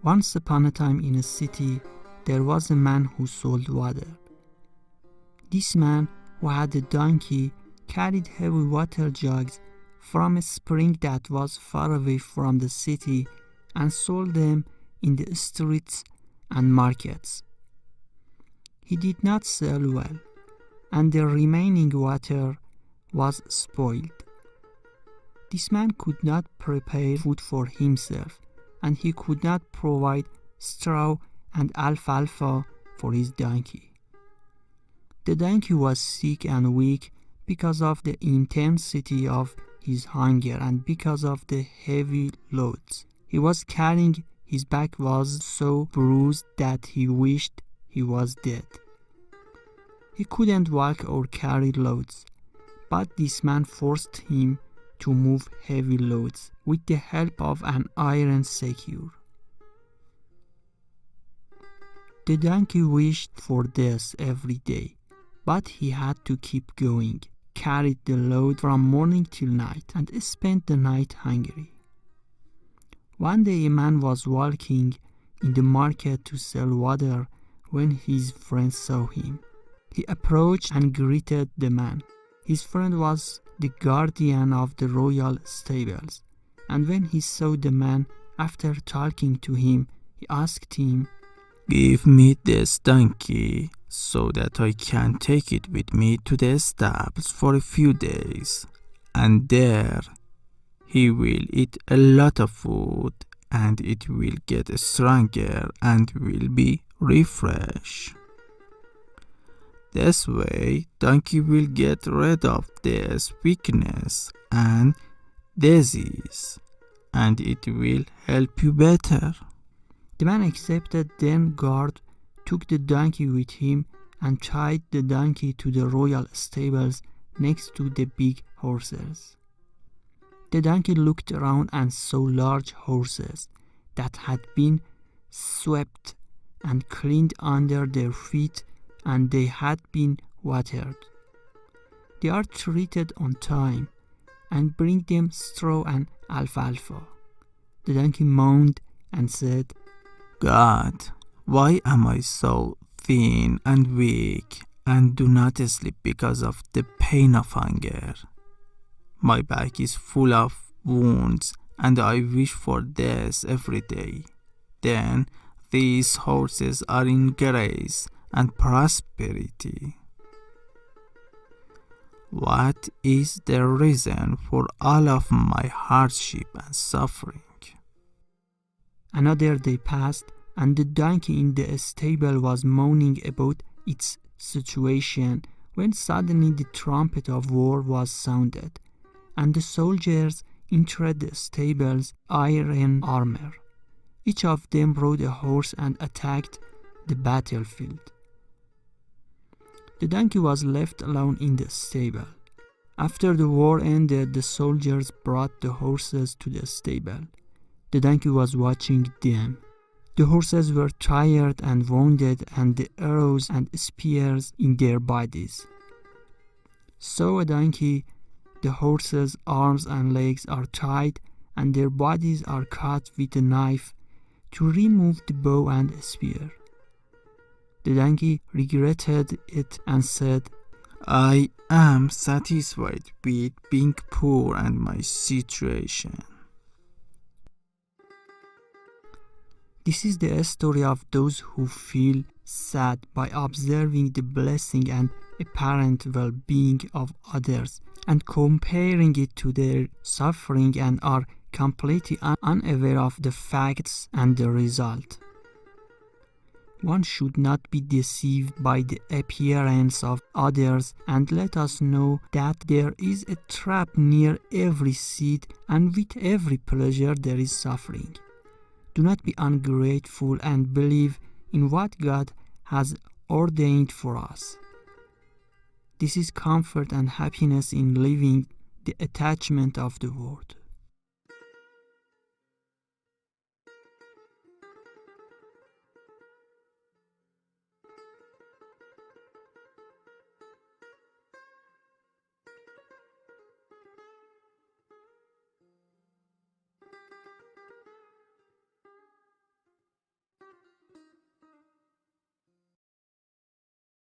Once upon a time in a city, there was a man who sold water. This man, who had a donkey, carried heavy water jugs from a spring that was far away from the city and sold them in the streets and markets. He did not sell well, and the remaining water was spoiled. This man could not prepare food for himself, and he could not provide straw and alfalfa for his donkey. The donkey was sick and weak because of the intensity of his hunger and because of the heavy loads he was carrying. His back was so bruised that he wished he was dead. He couldn't walk or carry loads, but this man forced him to move heavy loads with the help of an iron secure. The donkey wished for death every day, but he had to keep going, carried the load from morning till night, and spent the night hungry. One day a man was walking in the market to sell water when his friend saw him. He approached and greeted the man. His friend was the guardian of the royal stables, and when he saw the man, after talking to him, he asked him, "Give me this donkey so that I can take it with me to the stables for a few days, and there he will eat a lot of food, and it will get stronger and will be refreshed. This way, donkey will get rid of this weakness and disease, and it will help you better." The man accepted. Then guard took the donkey with him and tied the donkey to the royal stables next to the big horses. The donkey looked around and saw large horses that had been swept and cleaned under their feet, and they had been watered. They are treated on time and bring them straw and alfalfa. The donkey moaned and said, "God, why am I so thin and weak and do not sleep because of the pain of hunger? My back is full of wounds and I wish for death every day. Then these horses are in grace and prosperity. What is the reason for all of my hardship and suffering?" Another day passed, and the donkey in the stable was moaning about its situation when suddenly the trumpet of war was sounded, and the soldiers entered the stable's iron armor. Each of them rode a horse and attacked the battlefield. The donkey was left alone in the stable. After the war ended, the soldiers brought the horses to the stable. The donkey was watching them. The horses were tired and wounded, and the arrows and spears in their bodies. So a donkey, the horses' arms and legs are tied, and their bodies are cut with a knife to remove the bow and spear. The donkey regretted it and said, "I am satisfied with being poor and my situation." This is the story of those who feel sad by observing the blessing and apparent well-being of others and comparing it to their suffering, and are completely unaware of the facts and the result. One should not be deceived by the appearance of others, and let us know that there is a trap near every seed, and with every pleasure there is suffering. Do not be ungrateful and believe in what God has ordained for us. This is comfort and happiness in leaving the attachment of the world.